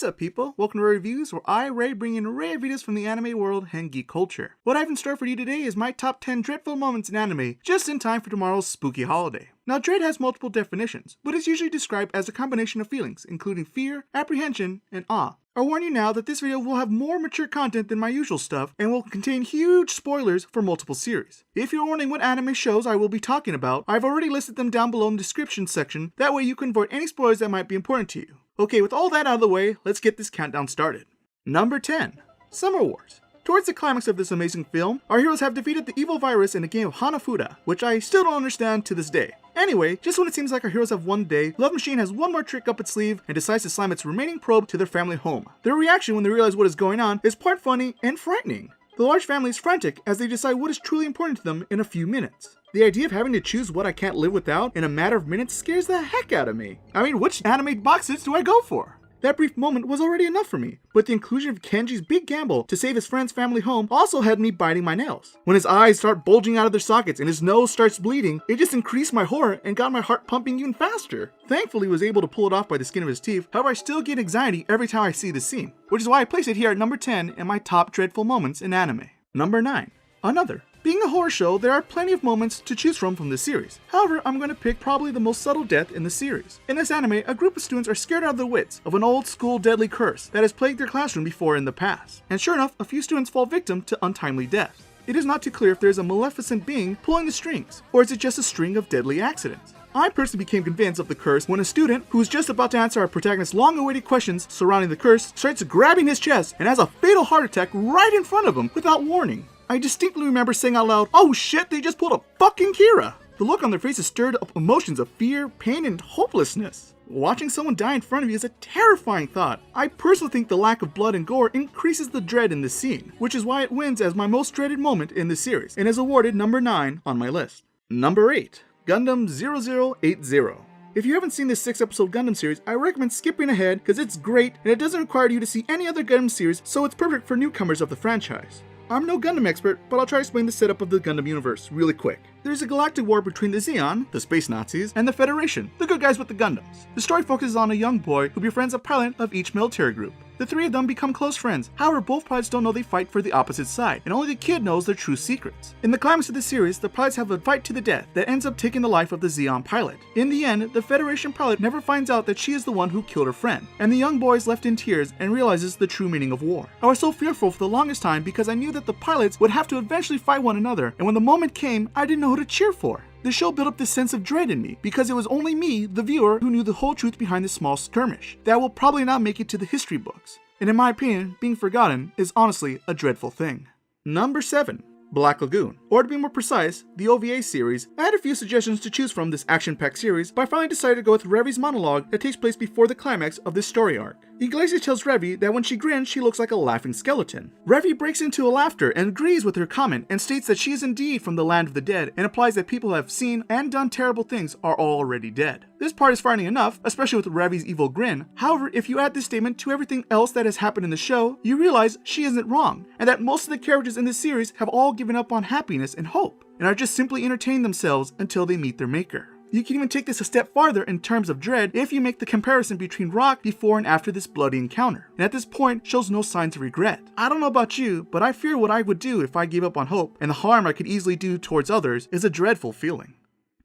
What's up, people? Welcome to Ray Reviews, where I, Ray, bring in rare videos from the anime world and geek culture. What I have in store for you today is my top 10 dreadful moments in anime, just in time for tomorrow's spooky holiday. Now, dread has multiple definitions, but is usually described as a combination of feelings, including fear, apprehension, and awe. I warn you now that this video will have more mature content than my usual stuff, and will contain huge spoilers for multiple series. If you're wondering what anime shows I will be talking about, I've already listed them down below in the description section, that way you can avoid any spoilers that might be important to you. Okay, with all that out of the way, let's get this countdown started. Number 10. Summer Wars. Towards the climax of this amazing film, our heroes have defeated the evil virus in a game of Hanafuda, which I still don't understand to this day. Anyway, just when it seems like our heroes have won the day, Love Machine has one more trick up its sleeve and decides to slam its remaining probe to their family home. Their reaction when they realize what is going on is part funny and frightening. The large family is frantic as they decide what is truly important to them in a few minutes. The idea of having to choose what I can't live without in a matter of minutes scares the heck out of me. I mean, which anime boxes do I go for? That brief moment was already enough for me, but the inclusion of Kenji's big gamble to save his friend's family home also had me biting my nails. When his eyes start bulging out of their sockets and his nose starts bleeding, it just increased my horror and got my heart pumping even faster. Thankfully, he was able to pull it off by the skin of his teeth, however I still get anxiety every time I see this scene, which is why I place it here at number 10 in my top dreadful moments in anime. Number 9. Another. Being a horror show, there are plenty of moments to choose from this series. However, I'm going to pick probably the most subtle death in the series. In this anime, a group of students are scared out of their wits of an old school deadly curse that has plagued their classroom before in the past. And sure enough, a few students fall victim to untimely death. It is not too clear if there is a maleficent being pulling the strings, or is it just a string of deadly accidents. I personally became convinced of the curse when a student who was just about to answer our protagonist's long-awaited questions surrounding the curse starts grabbing his chest and has a fatal heart attack right in front of him without warning. I distinctly remember saying out loud, "Oh shit, they just pulled a fucking Kira!" The look on their faces stirred up emotions of fear, pain, and hopelessness. Watching someone die in front of you is a terrifying thought. I personally think the lack of blood and gore increases the dread in this scene, which is why it wins as my most dreaded moment in the series, and is awarded number 9 on my list. Number 8. Gundam 0080. If you haven't seen this 6-episode Gundam series, I recommend skipping ahead because it's great and it doesn't require you to see any other Gundam series, so it's perfect for newcomers of the franchise. I'm no Gundam expert, but I'll try to explain the setup of the Gundam universe really quick. There's a galactic war between the Zeon, the space Nazis, and the Federation, the good guys with the Gundams. The story focuses on a young boy who befriends a pilot of each military group. The three of them become close friends, however both pilots don't know they fight for the opposite side, and only the kid knows their true secrets. In the climax of the series, the pilots have a fight to the death that ends up taking the life of the Zeon pilot. In the end, the Federation pilot never finds out that she is the one who killed her friend, and the young boy is left in tears and realizes the true meaning of war. I was so fearful for the longest time because I knew that the pilots would have to eventually fight one another, and when the moment came, I didn't know who to cheer for. The show built up this sense of dread in me because it was only me, the viewer, who knew the whole truth behind this small skirmish that will probably not make it to the history books. And in my opinion, being forgotten is honestly a dreadful thing. Number 7. Black Lagoon. Or to be more precise, the OVA series. I had a few suggestions to choose from this action-packed series, but I finally decided to go with Revi's monologue that takes place before the climax of this story arc. Iglesias tells Revi that when she grins, she looks like a laughing skeleton. Revi breaks into a laughter and agrees with her comment and states that she is indeed from the land of the dead and implies that people who have seen and done terrible things are already dead. This part is frightening enough, especially with Revi's evil grin. However, if you add this statement to everything else that has happened in the show, you realize she isn't wrong, and that most of the characters in this series have all given up on happiness and hope, and are just simply entertaining themselves until they meet their maker. You can even take this a step farther in terms of dread if you make the comparison between Rock before and after this bloody encounter, and at this point shows no signs of regret. I don't know about you, but I fear what I would do if I gave up on hope, and the harm I could easily do towards others is a dreadful feeling.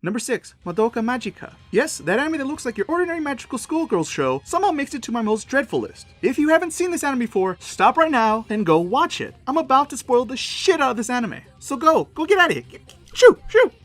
Number 6. Madoka Magica. Yes, that anime that looks like your ordinary magical schoolgirls show somehow makes it to my most dreadful list. If you haven't seen this anime before, stop right now and go watch it. I'm about to spoil the shit out of this anime. So go get out of here. Shoo,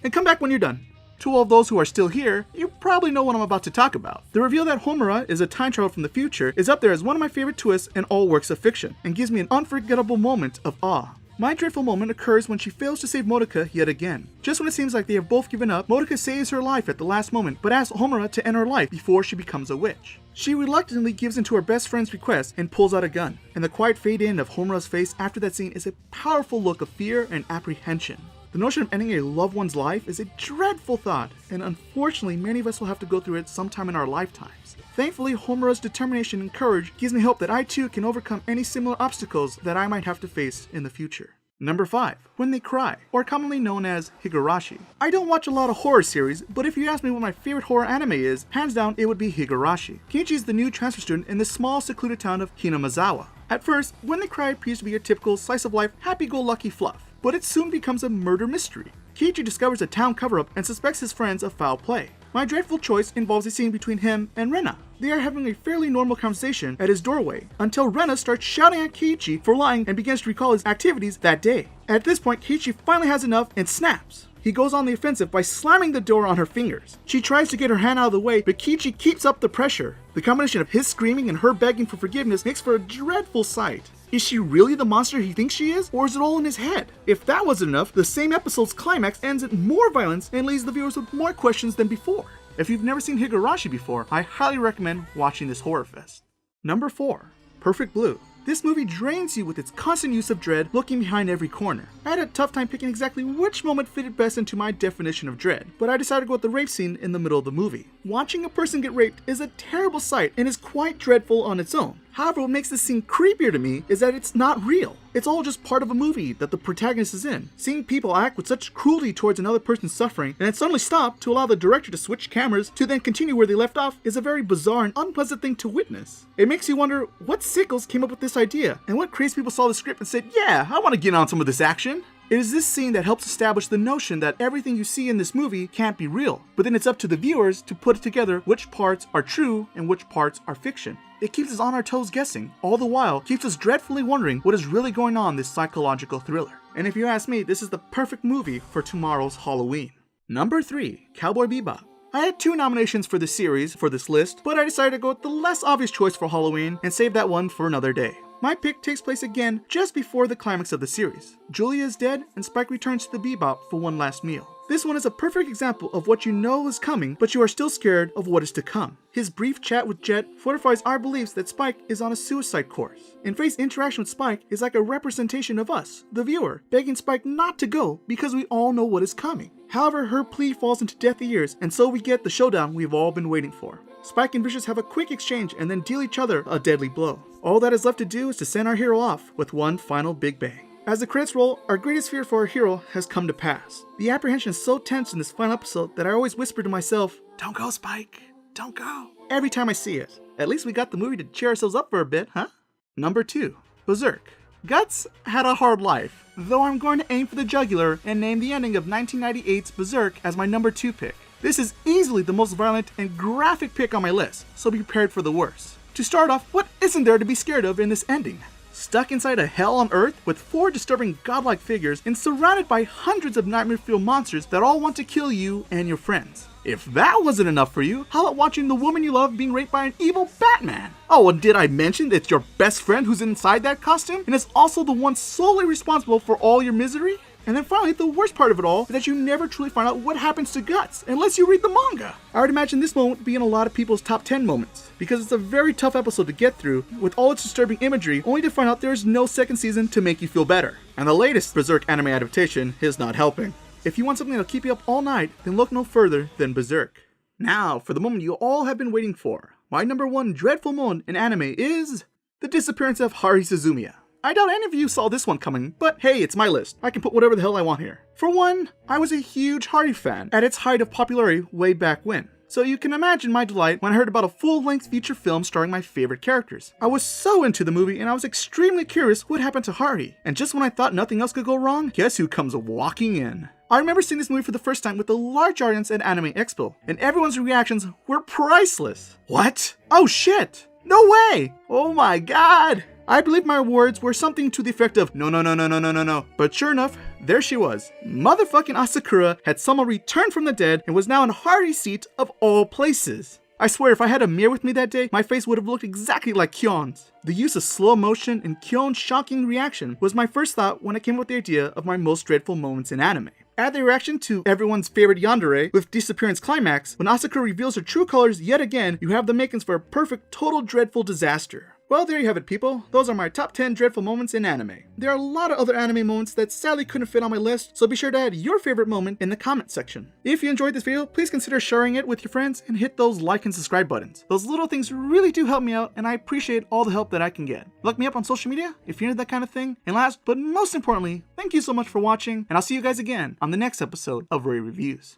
and come back when you're done. To all of those who are still here, you probably know what I'm about to talk about. The reveal that Homura is a time traveler from the future is up there as one of my favorite twists in all works of fiction, and gives me an unforgettable moment of awe. My dreadful moment occurs when she fails to save Madoka yet again. Just when it seems like they have both given up, Madoka saves her life at the last moment, but asks Homura to end her life before she becomes a witch. She reluctantly gives in to her best friend's request and pulls out a gun, and the quiet fade in of Homura's face after that scene is a powerful look of fear and apprehension. The notion of ending a loved one's life is a dreadful thought, and unfortunately many of us will have to go through it sometime in our lifetimes. Thankfully, Homura's determination and courage gives me hope that I too can overcome any similar obstacles that I might have to face in the future. Number 5. When They Cry, or commonly known as Higurashi. I don't watch a lot of horror series, but if you ask me what my favorite horror anime is, hands down it would be Higurashi. Keiichi is the new transfer student in the small secluded town of Hinamizawa. At first, When They Cry appears to be a typical slice-of-life happy-go-lucky fluff, but it soon becomes a murder mystery. Keiichi discovers a town cover-up and suspects his friends of foul play. My dreadful choice involves a scene between him and Rena. They are having a fairly normal conversation at his doorway, until Rena starts shouting at Keiichi for lying and begins to recall his activities that day. At this point, Keiichi finally has enough and snaps. He goes on the offensive by slamming the door on her fingers. She tries to get her hand out of the way, but Keiichi keeps up the pressure. The combination of his screaming and her begging for forgiveness makes for a dreadful sight. Is she really the monster he thinks she is, or is it all in his head? If that wasn't enough, the same episode's climax ends in more violence and leaves the viewers with more questions than before. If you've never seen Higurashi before, I highly recommend watching this horror fest. Number 4. Perfect Blue. This movie drains you with its constant use of dread looking behind every corner. I had a tough time picking exactly which moment fitted best into my definition of dread, but I decided to go with the rape scene in the middle of the movie. Watching a person get raped is a terrible sight and is quite dreadful on its own. However, what makes this scene creepier to me is that it's not real. It's all just part of a movie that the protagonist is in. Seeing people act with such cruelty towards another person's suffering and then suddenly stop to allow the director to switch cameras to then continue where they left off is a very bizarre and unpleasant thing to witness. It makes you wonder what sickos came up with this idea and what crazy people saw the script and said, yeah, I want to get on some of this action. It is this scene that helps establish the notion that everything you see in this movie can't be real, but then it's up to the viewers to put it together which parts are true and which parts are fiction. It keeps us on our toes guessing, all the while keeps us dreadfully wondering what is really going on in this psychological thriller. And if you ask me, this is the perfect movie for tomorrow's Halloween. Number 3. Cowboy Bebop. I had 2 nominations for the series for this list, but I decided to go with the less obvious choice for Halloween and save that one for another day. My pick takes place again just before the climax of the series. Julia is dead and Spike returns to the Bebop for one last meal. This one is a perfect example of what you know is coming, but you are still scared of what is to come. His brief chat with Jet fortifies our beliefs that Spike is on a suicide course. And Faye's interaction with Spike is like a representation of us, the viewer, begging Spike not to go because we all know what is coming. However, her plea falls into deaf ears, and so we get the showdown we've all been waiting for. Spike and Vicious have a quick exchange and then deal each other a deadly blow. All that is left to do is to send our hero off with one final big bang. As the credits roll, our greatest fear for our hero has come to pass. The apprehension is so tense in this final episode that I always whisper to myself, "Don't go, Spike, don't go," every time I see it. At least we got the movie to cheer ourselves up for a bit, huh? Number 2. Berserk. Guts had a hard life, though I'm going to aim for the jugular and name the ending of 1998's Berserk as my number 2 pick. This is easily the most violent and graphic pick on my list, so be prepared for the worst. To start off, what isn't there to be scared of in this ending? Stuck inside a hell on Earth with 4 disturbing godlike figures and surrounded by hundreds of nightmare-filled monsters that all want to kill you and your friends. If that wasn't enough for you, how about watching the woman you love being raped by an evil Batman? Oh, and did I mention it's your best friend who's inside that costume and is also the one solely responsible for all your misery? And then finally, the worst part of it all is that you never truly find out what happens to Guts unless you read the manga. I would imagine this moment would be in a lot of people's top 10 moments, because it's a very tough episode to get through with all its disturbing imagery, only to find out there is no second season to make you feel better. And the latest Berserk anime adaptation is not helping. If you want something that'll keep you up all night, then look no further than Berserk. Now, for the moment you all have been waiting for. My number 1 dreadful moment in anime is the disappearance of Haruhi Suzumiya. I doubt any of you saw this one coming, but hey, it's my list. I can put whatever the hell I want here. For one, I was a huge Haruhi fan at its height of popularity way back when. So you can imagine my delight when I heard about a full-length feature film starring my favorite characters. I was so into the movie and I was extremely curious what happened to Haruhi. And just when I thought nothing else could go wrong, guess who comes walking in? I remember seeing this movie for the first time with a large audience at Anime Expo, and everyone's reactions were priceless. What? Oh shit! No way! Oh my god! I believe my words were something to the effect of, no. But sure enough, there she was. Motherfucking Asakura had somehow returned from the dead and was now in Haruhi's seat of all places. I swear if I had a mirror with me that day, my face would have looked exactly like Kyon's. The use of slow motion and Kyon's shocking reaction was my first thought when I came up with the idea of my most dreadful moments in anime. Add the reaction to everyone's favorite yandere with Disappearance climax, when Asakura reveals her true colors yet again, you have the makings for a perfect total dreadful disaster. Well, there you have it, people. Those are my top 10 dreadful moments in anime. There are a lot of other anime moments that sadly couldn't fit on my list, so be sure to add your favorite moment in the comment section. If you enjoyed this video, please consider sharing it with your friends and hit those like and subscribe buttons. Those little things really do help me out, and I appreciate all the help that I can get. Look me up on social media if you're into that kind of thing. And last but most importantly, Thank you so much for watching, and I'll see you guys again on the next episode of Ray Reviews.